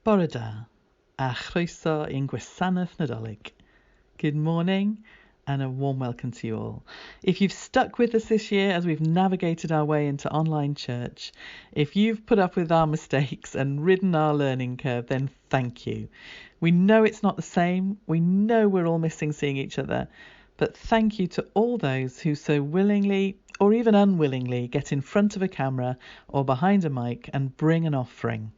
Bore da, a chroeso i'n gwasanaeth Nadolig. Good morning and a warm welcome to you all. If you've stuck with us this year as we've navigated our way into online church, if you've put up with our mistakes and ridden our learning curve, then thank you. We know it's not the same, we know we're all missing seeing each other, but thank you to all those who so willingly or even unwillingly get in front of a camera or behind a mic and bring an offering,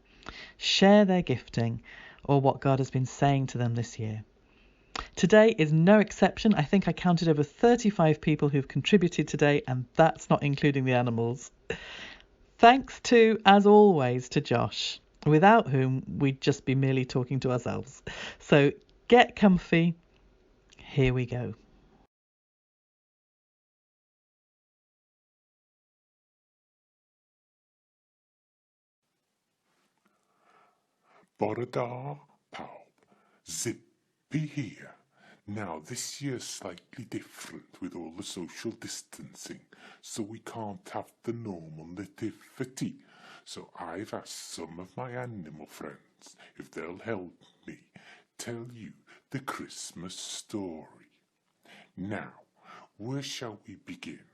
share their gifting or what God has been saying to them this year. Today is no exception. I think I counted over 35 people who've contributed today, and that's not including the animals. Thanks to, as always, to Josh, without whom we'd just be merely talking to ourselves. So get comfy. Here we go. Bore da, pawb. Zippy here. Now, this year's slightly different with all the social distancing, so we can't have the normal nativity. So I've asked some of my animal friends if they'll help me tell you the Christmas story. Now, where shall we begin?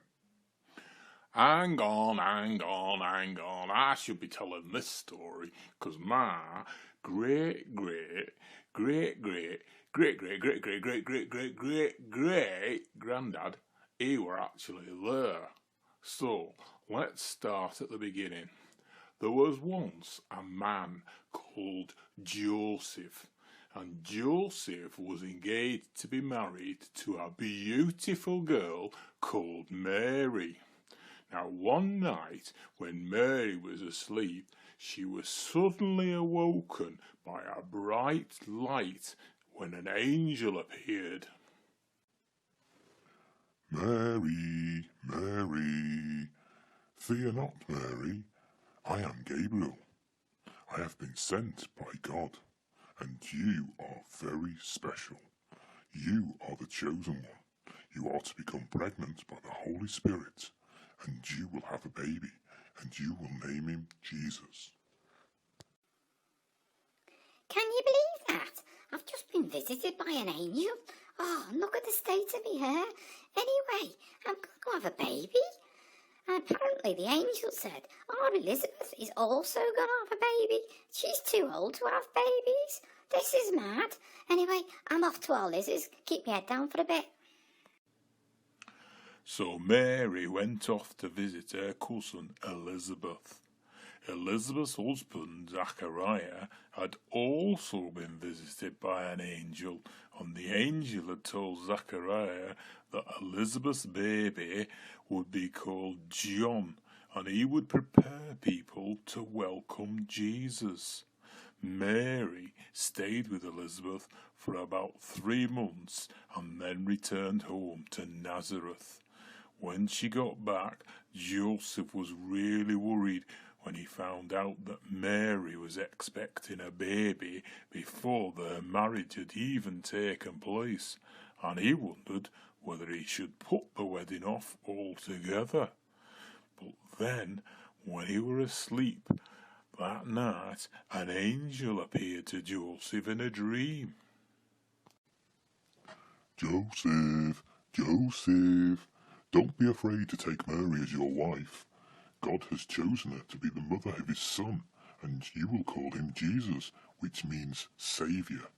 Hang on. I should be telling this story, 'cause my great granddad, he were actually there. So, let's start at the beginning. There was once a man called Joseph, and Joseph was engaged to be married to a beautiful girl called Mary. Now, one night, when Mary was asleep, she was suddenly awoken by a bright light when an angel appeared. Mary, Mary, fear not, Mary, I am Gabriel. I have been sent by God, and you are very special. You are the chosen one. You are to become pregnant by the Holy Spirit, and you will have a baby, and you will name him Jesus. Can you believe that? I've just been visited by an angel. Oh, look at the state of my hair. Anyway, I'm going to have a baby. And apparently the angel said, Elizabeth is also going to have a baby. She's too old to have babies. This is mad. Anyway, I'm off to our Liz's. Keep your head down for a bit. So Mary went off to visit her cousin Elizabeth. Elizabeth's husband Zachariah had also been visited by an angel, and the angel had told Zachariah that Elizabeth's baby would be called John, and he would prepare people to welcome Jesus. Mary stayed with Elizabeth for about 3 months and then returned home to Nazareth. When she got back, Joseph was really worried when he found out that Mary was expecting a baby before their marriage had even taken place, and he wondered whether he should put the wedding off altogether. But then, when he were asleep that night, an angel appeared to Joseph in a dream. Joseph, Joseph, don't be afraid to take Mary as your wife. God has chosen her to be the mother of his son, and you will call him Jesus, which means Saviour.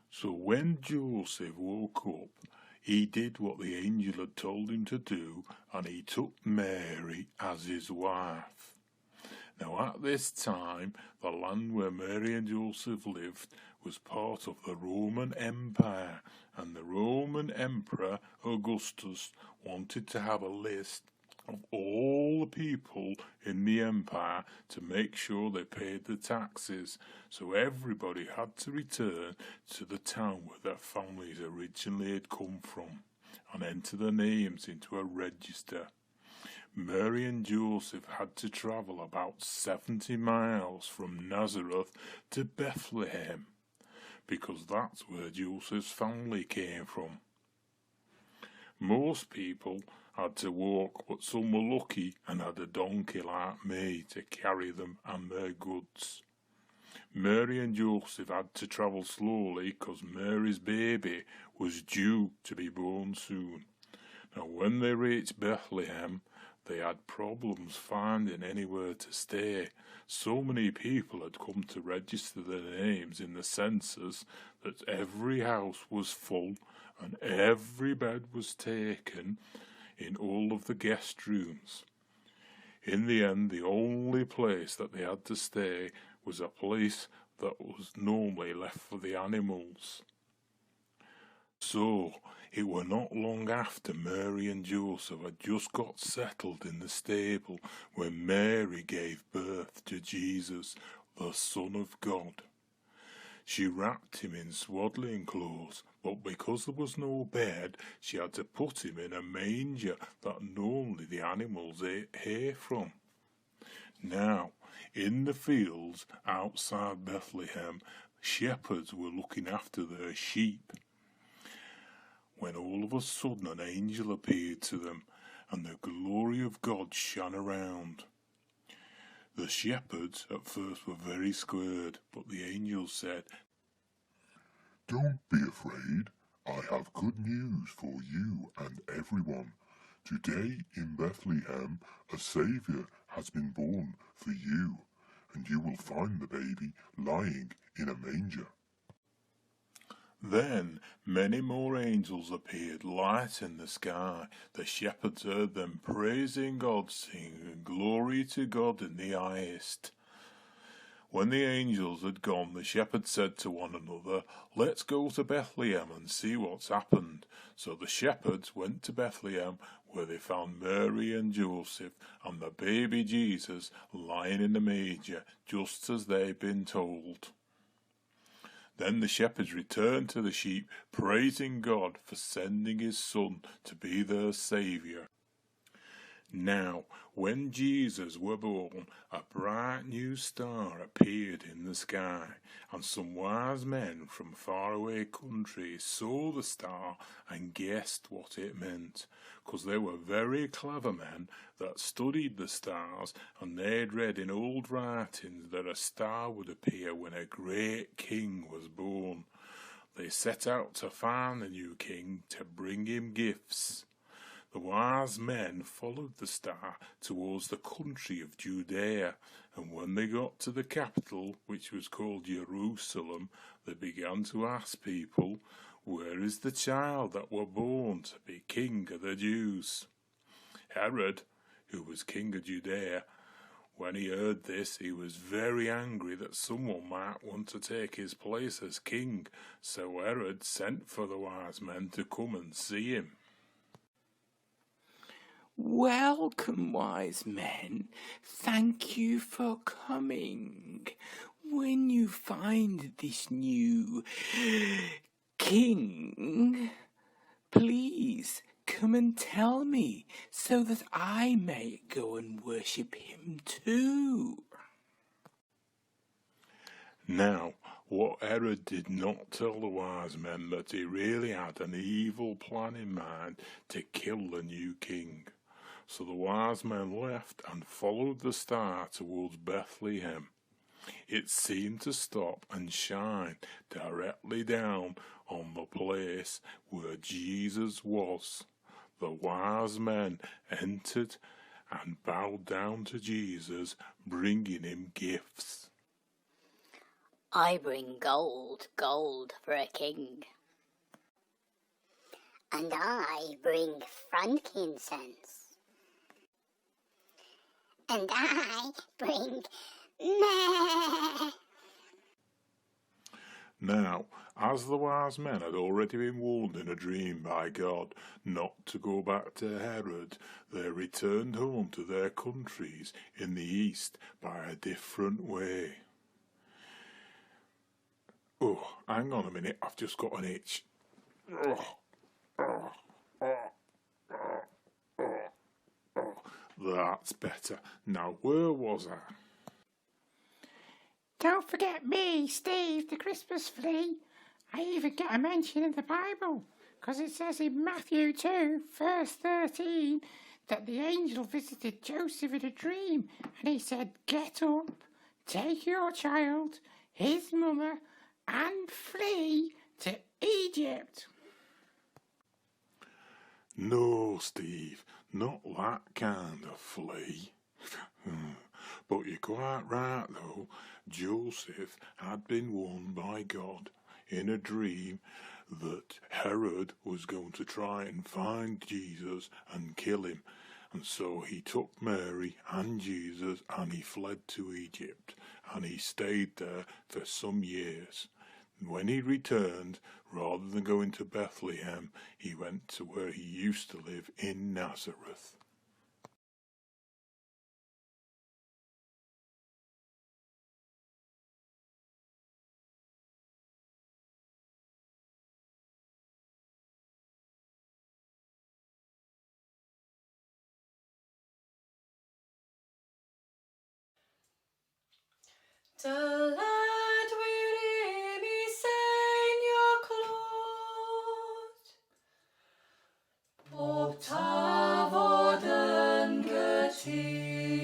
So when Joseph woke up, he did what the angel had told him to do, and he took Mary as his wife. Now at this time, the land where Mary and Joseph lived was part of the Roman Empire, and the Roman Emperor Augustus wanted to have a list of all the people in the empire to make sure they paid the taxes, so everybody had to return to the town where their families originally had come from and enter their names into a register. Mary and Joseph had to travel about 70 miles from Nazareth to Bethlehem, because that's where Joseph's family came from. Most people had to walk, but some were lucky and had a donkey like me to carry them and their goods. Mary and Joseph had to travel slowly because Mary's baby was due to be born soon. Now, when they reached Bethlehem, they had problems finding anywhere to stay. So many people had come to register their names in the census that every house was full and every bed was taken in all of the guest rooms. In the end, the only place that they had to stay was a place that was normally left for the animals. So, it were not long after Mary and Joseph had just got settled in the stable when Mary gave birth to Jesus, the Son of God. She wrapped him in swaddling clothes, but because there was no bed, she had to put him in a manger that normally the animals ate hay from. Now, in the fields outside Bethlehem, shepherds were looking after their sheep, when all of a sudden an angel appeared to them, and the glory of God shone around. The shepherds at first were very scared, but the angel said, "Don't be afraid. I have good news for you and everyone. Today in Bethlehem a Saviour has been born for you, and you will find the baby lying in a manger." Then many more angels appeared, light in the sky. The shepherds heard them praising God, singing, "Glory to God in the highest." When the angels had gone, the shepherds said to one another, "Let's go to Bethlehem and see what's happened." So the shepherds went to Bethlehem, where they found Mary and Joseph and the baby Jesus lying in the manger, just as they'd been told. Then the shepherds returned to the sheep, praising God for sending his Son to be their Saviour. Now, when Jesus were born, a bright new star appeared in the sky, and some wise men from faraway countries saw the star and guessed what it meant, because they were very clever men that studied the stars, and they'd read in old writings that a star would appear when a great king was born. They set out to find the new king to bring him gifts. The wise men followed the star towards the country of Judea, and when they got to the capital, which was called Jerusalem, they began to ask people, "Where is the child that were born to be king of the Jews?" Herod, who was king of Judea, when he heard this, he was very angry that someone might want to take his place as king, so Herod sent for the wise men to come and see him. "Welcome, wise men. Thank you for coming. When you find this new king, please come and tell me so that I may go and worship him too." Now, what Herod did not tell the wise men that he really had an evil plan in mind to kill the new king. So the wise men left and followed the star towards Bethlehem. It seemed to stop and shine directly down on the place where Jesus was. The wise men entered and bowed down to Jesus, bringing him gifts. "I bring gold for a king. And I bring frankincense. And I bring myrrh." Now, as the wise men had already been warned in a dream by God not to go back to Herod, they returned home to their countries in the east by a different way. Oh, hang on a minute, I've just got an itch. That's better. Now, where was I? "Don't forget me, Steve, the Christmas flea. I even get a mention in the Bible, because it says in Matthew 2, verse 13, that the angel visited Joseph in a dream, and he said, 'Get up, take your child, his mother, and flee to Egypt. No, Steve, not that kind of flee. But you're quite right, though. Joseph had been warned by God in a dream that Herod was going to try and find Jesus and kill him. And so he took Mary and Jesus and he fled to Egypt. And he stayed there for some years. When he returned, rather than going to Bethlehem, he went to where he used to live in Nazareth. The lad weary me sein your clod, bob tafod yn gytun,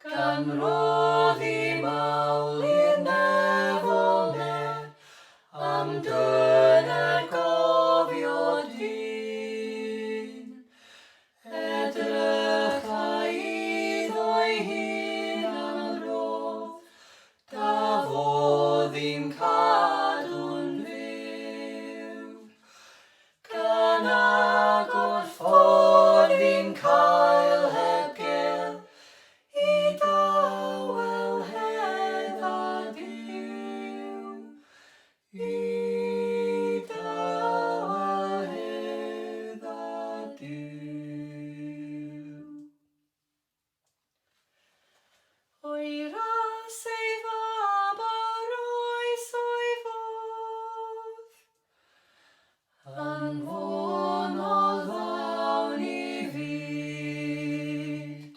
gan rodd I mawl i'r nefol ne, am dyna gofio dyn, edrych a iddo'i hun am rodd, da fodd i'n cadw'n fyw, gan agor ffordd i'n cael heb gel, I dawel hedd a Duw, I dawel hedd a Duw. O'i ras ei fab ar oes o'i fodd, anfonodd ddawn I fyd,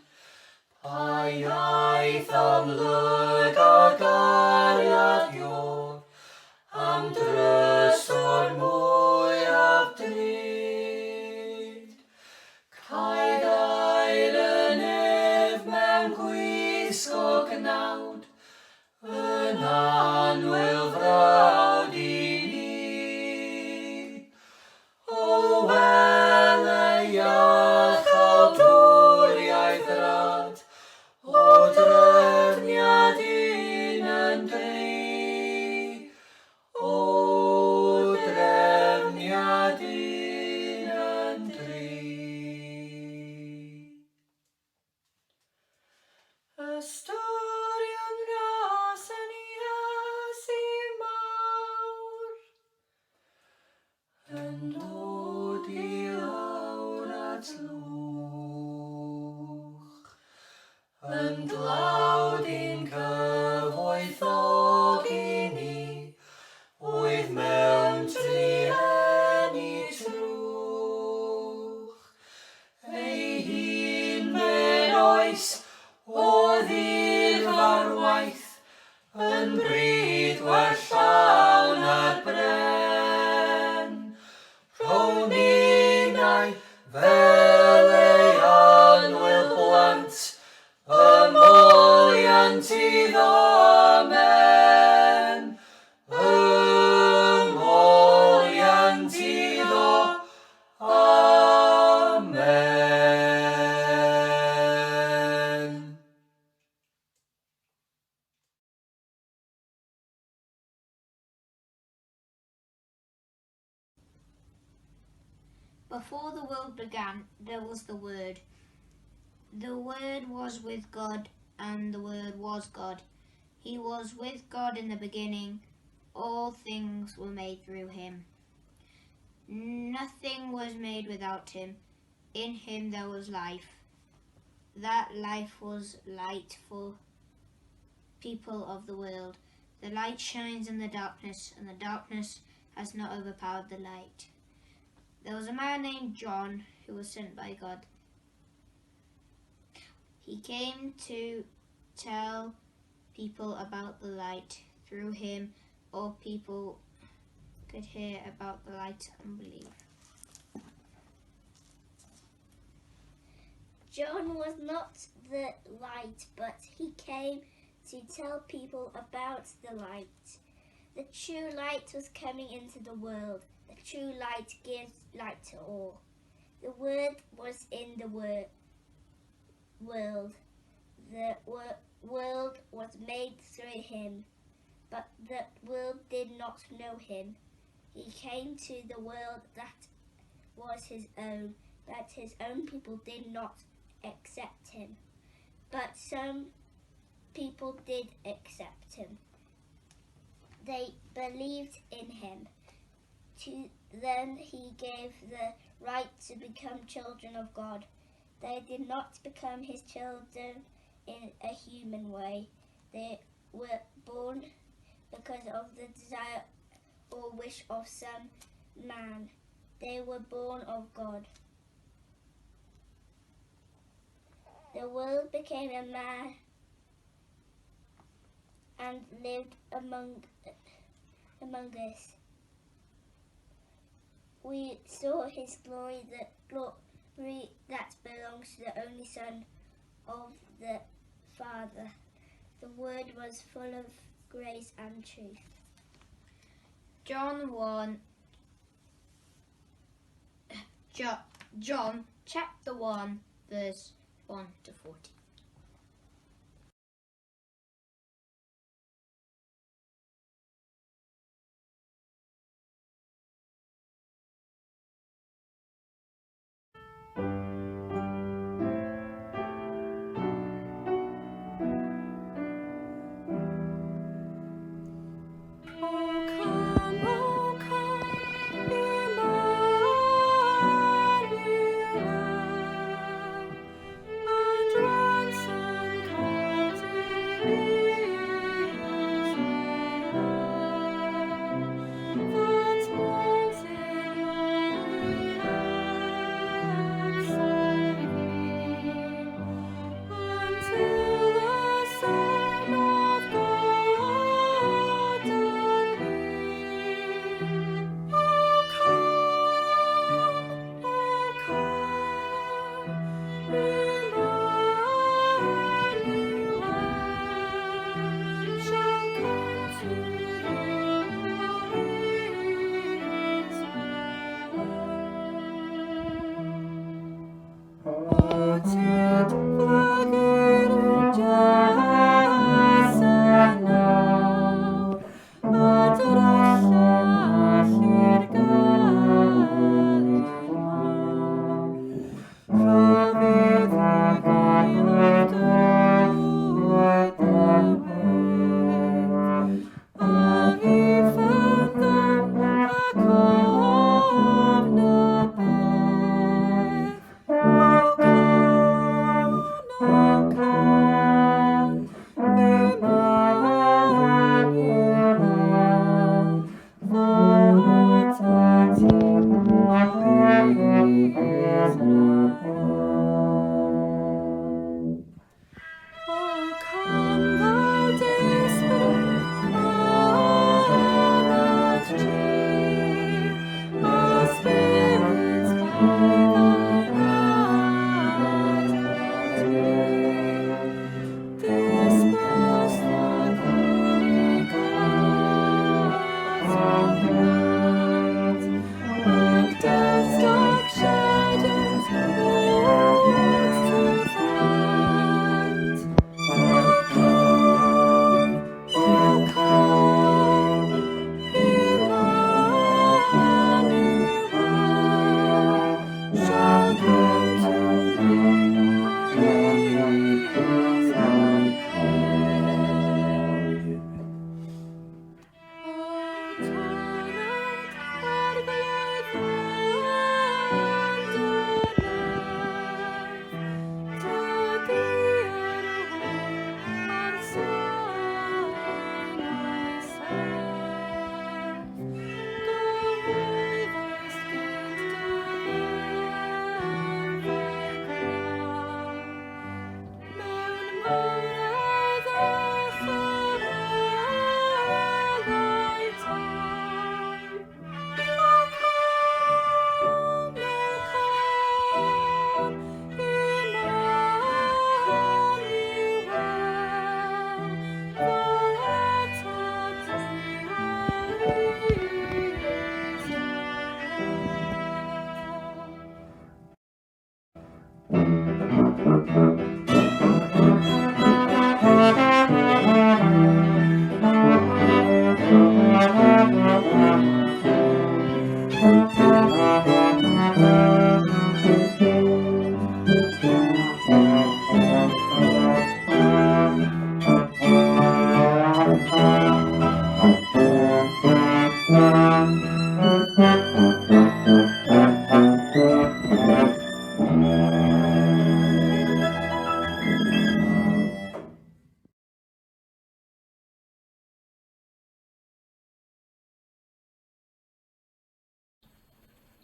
pa iaith amlyg a gariad yw'r, am drysor mwyaf drud. Caid ail yn ef mewn gwisg o gnawd, yn annwyl frawd I ni. O wel y iachal dwriaeth rad, o drefniad un yn dri, o drefniad un yn dri. Ystorion ras yn Iesu mawr, yn dod I lawr at lwch, yn dlawd i'n cyfoethog I ni, oedd mewn trienni trwch. Ei hun mewn oes, oedd i'r farwaith, yn bryd wer llawn ar bren. Rho'n unau fel ei annwyl blant, ymoliant iddo amen, ymoliant iddo amen. Before the world began, there was the Word. The Word was with God, and the Word was God. He was with God in the beginning. All things were made through him. Nothing was made without him. In him there was life. That life was light for people of the world. The light shines in the darkness, and the darkness has not overpowered the light. There was a man named John who was sent by God. He came to tell people about the light. Through him, all people could hear about the light and believe. John was not the light, but he came to tell people about the light. The true light was coming into the world. The true light gives light to all. The Word was in the world. The world was made through him, but the world did not know him. He came to the world that was his own, but his own people did not accept him. But some people did accept him. They believed in him. To them he gave the right to become children of God. They did not become his children in a human way. They were born because of the desire or wish of some man. They were born of God. The world became a man and lived among us. We saw his glory, the glory that belongs to the only Son of the Father. The Word was full of grace and truth. John chapter 1 verse 1 to 40. O come, Emmanuel, and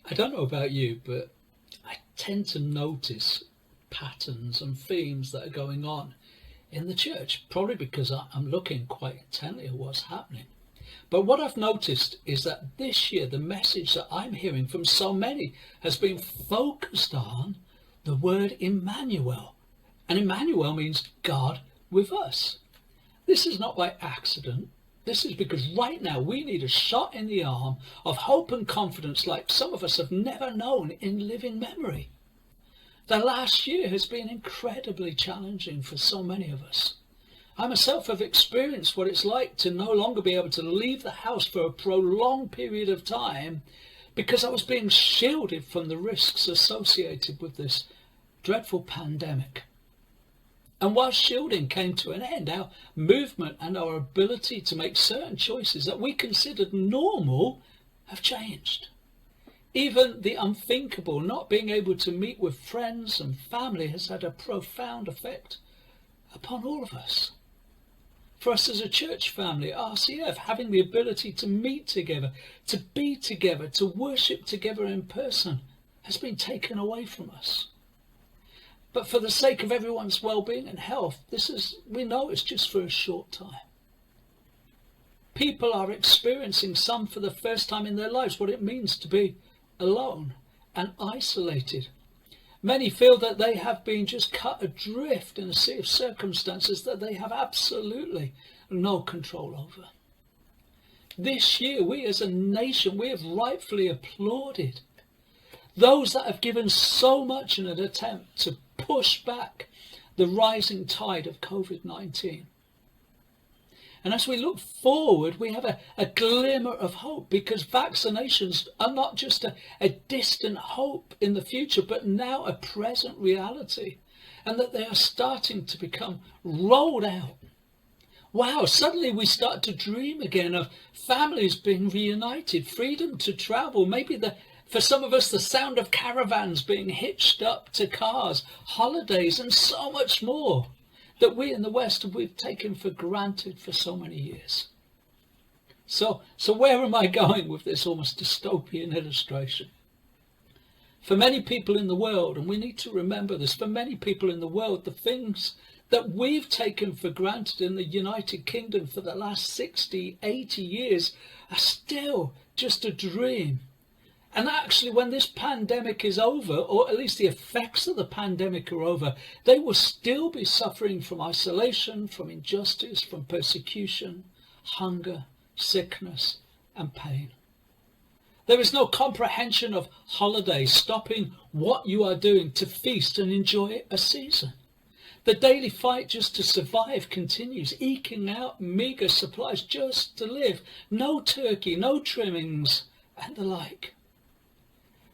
I don't know about you, but I tend to notice patterns and themes that are going on in the church, probably because I'm looking quite intently at what's happening. But what I've noticed is that this year, the message that I'm hearing from so many has been focused on the word Emmanuel. And Emmanuel means God with us. This is not by accident. This is because right now we need a shot in the arm of hope and confidence like some of us have never known in living memory. The last year has been incredibly challenging for so many of us. I myself have experienced what it's like to no longer be able to leave the house for a prolonged period of time because I was being shielded from the risks associated with this dreadful pandemic. And while shielding came to an end, our movement and our ability to make certain choices that we considered normal have changed. Even the unthinkable, not being able to meet with friends and family, has had a profound effect upon all of us. For us as a church family, RCF, having the ability to meet together, to be together, to worship together in person, has been taken away from us. But for the sake of everyone's well-being and health, we know it's just for a short time. People are experiencing, some for the first time in their lives, what it means to be alone and isolated. Many feel that they have been just cut adrift in a sea of circumstances that they have absolutely no control over. This year, we as a nation, we have rightfully applauded those that have given so much in an attempt to push back the rising tide of COVID-19. And as we look forward, we have a glimmer of hope, because vaccinations are not just a distant hope in the future, but now a present reality, and that they are starting to become rolled out. Wow, suddenly we start to dream again of families being reunited, freedom to travel, maybe for some of us, the sound of caravans being hitched up to cars, holidays, and so much more that we in the West we've taken for granted for so many years. So where am I going with this almost dystopian illustration? For many people in the world, and we need to remember this, for many people in the world, the things that we've taken for granted in the United Kingdom for the last 60, 80 years are still just a dream. And actually, when this pandemic is over, or at least the effects of the pandemic are over, they will still be suffering from isolation, from injustice, from persecution, hunger, sickness, and pain. There is no comprehension of holidays, stopping what you are doing to feast and enjoy a season. The daily fight just to survive continues, eking out meagre supplies just to live. No turkey, no trimmings, and the like.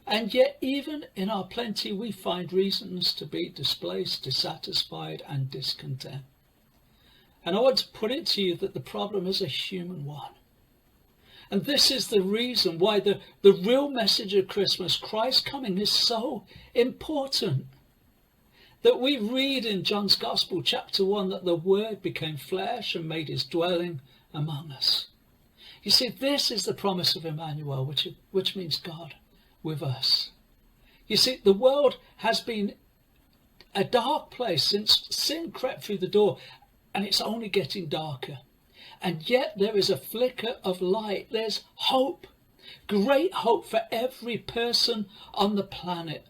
And yet, even in our plenty, we find reasons to be displaced, dissatisfied, and discontent. And I want to put it to you that the problem is a human one. And this is the reason why the real message of Christmas, Christ coming, is so important. That we read in John's Gospel, chapter 1, that the Word became flesh and made his dwelling among us. You see, this is the promise of Emmanuel, which means God with us. You see, the world has been a dark place since sin crept through the door, and it's only getting darker. And yet there is a flicker of light. There's hope, great hope for every person on the planet.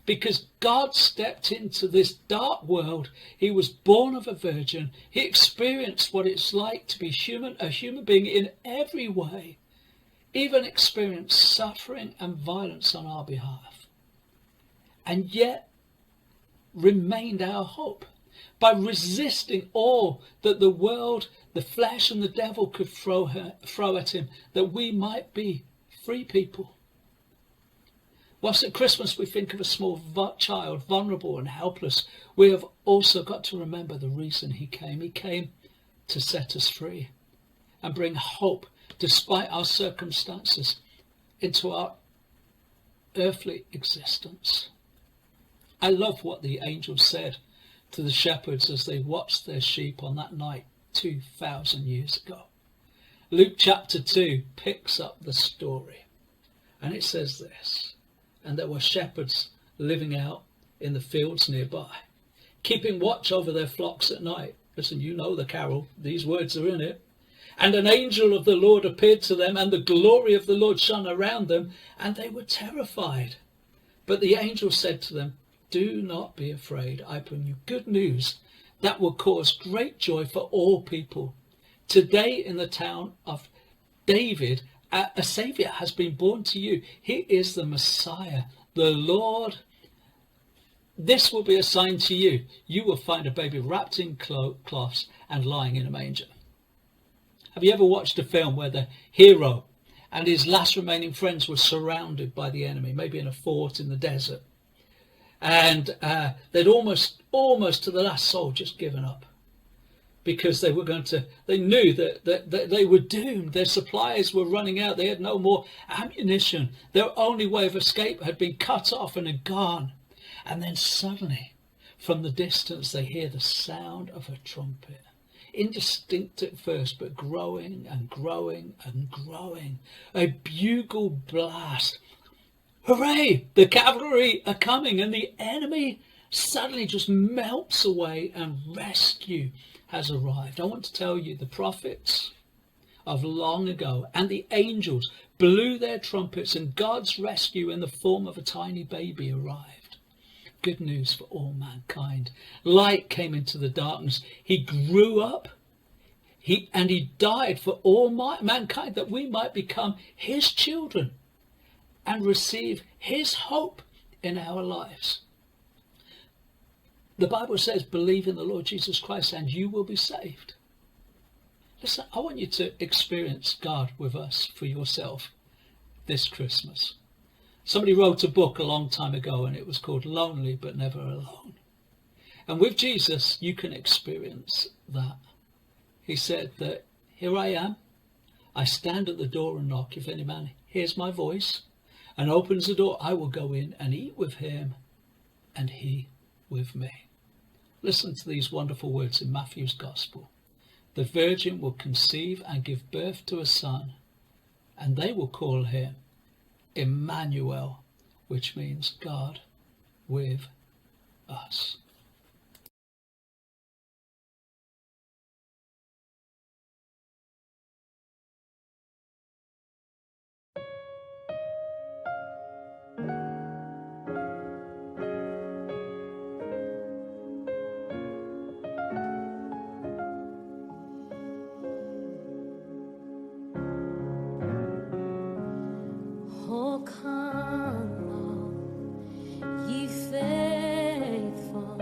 Because God stepped into this dark world. He was born of a virgin. He experienced what it's like to be human, a human being in every way. Even experienced suffering and violence on our behalf. And yet, remained our hope. By resisting all that the world, the flesh and the devil could throw at him, that we might be free people. Whilst at Christmas we think of a small child, vulnerable and helpless, we have also got to remember the reason he came. He came to set us free and bring hope, despite our circumstances, into our earthly existence. I love what the angel said to the shepherds as they watched their sheep on that night 2,000 years ago. Luke chapter 2 picks up the story, and it says this: and there were shepherds living out in the fields nearby, keeping watch over their flocks at night. Listen, you know the carol, these words are in it. And an angel of the Lord appeared to them, and the glory of the Lord shone around them, and they were terrified. But the angel said to them, do not be afraid. I bring you good news that will cause great joy for all people. Today in the town of David, a Saviour has been born to you. He is the Messiah, the Lord. This will be a sign to you. You will find a baby wrapped in cloths and lying in a manger. Have you ever watched a film where the hero and his last remaining friends were surrounded by the enemy, maybe in a fort in the desert? And they'd almost to the last soul just given up, because they knew that they were doomed. Their supplies were running out. They had no more ammunition. Their only way of escape had been cut off and had gone. And then suddenly, from the distance, they hear the sound of a trumpet. Indistinct at first, but growing and growing and growing. A bugle blast. Hooray! The cavalry are coming, and the enemy suddenly just melts away, and rescue has arrived. I want to tell you, the prophets of long ago and the angels blew their trumpets, and God's rescue in the form of a tiny baby arrived. Good news for all mankind. Light came into the darkness. He grew up. He died for all mankind, that we might become his children and receive his hope in our lives. The Bible says, believe in the Lord Jesus Christ and you will be saved. Listen, I want you to experience God with us for yourself this Christmas. Somebody wrote a book a long time ago, and it was called Lonely But Never Alone. And with Jesus, you can experience that. He said that, here I am. I stand at the door and knock. If any man hears my voice and opens the door, I will go in and eat with him and he with me. Listen to these wonderful words in Matthew's Gospel. The virgin will conceive and give birth to a son, and they will call him Emmanuel, which means God with us. Oh, come, all ye faithful,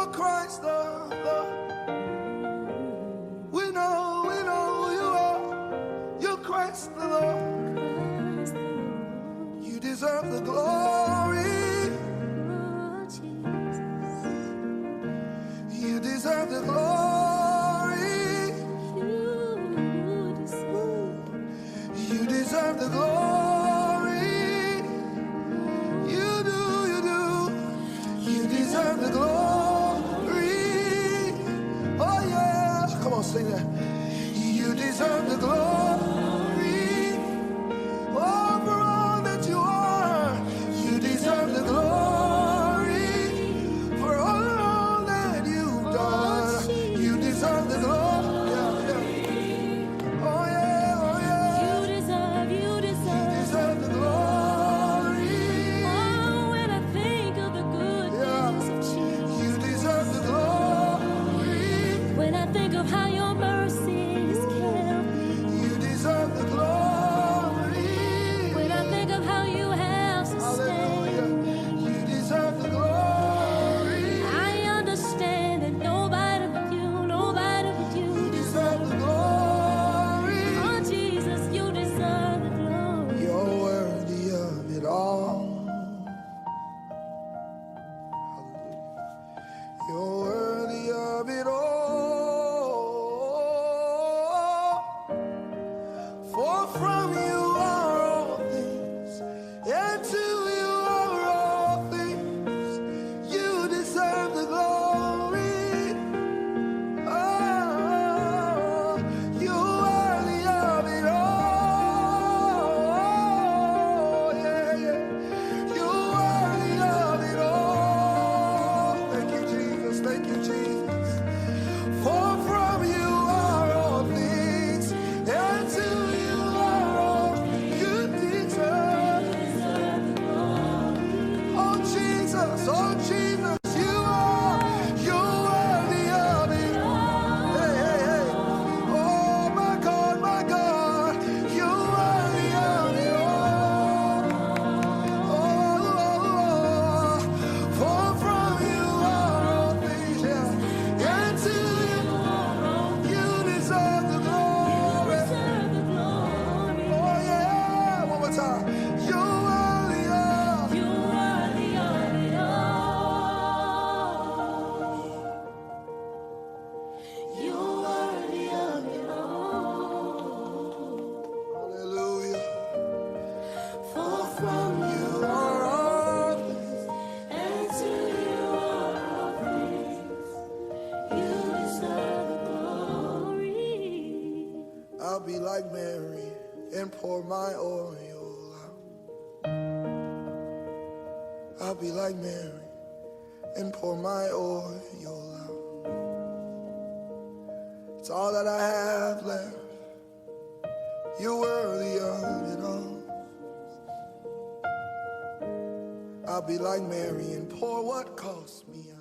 You're Christ the Lord. We know you are. You're Christ the Lord. You deserve the glory. You deserve the glory. You deserve the glory. You do. You deserve the glory. Oh yeah. Come on, sing that. You deserve the glory. Oh, for all that you are. You deserve the glory. For all that you've done. You deserve the glory. I'll be like Mary and pour my oil out. I'll be like Mary and pour my oil out. It's all that I have left. You're worthy of it all. I'll be like Mary and pour what cost me out.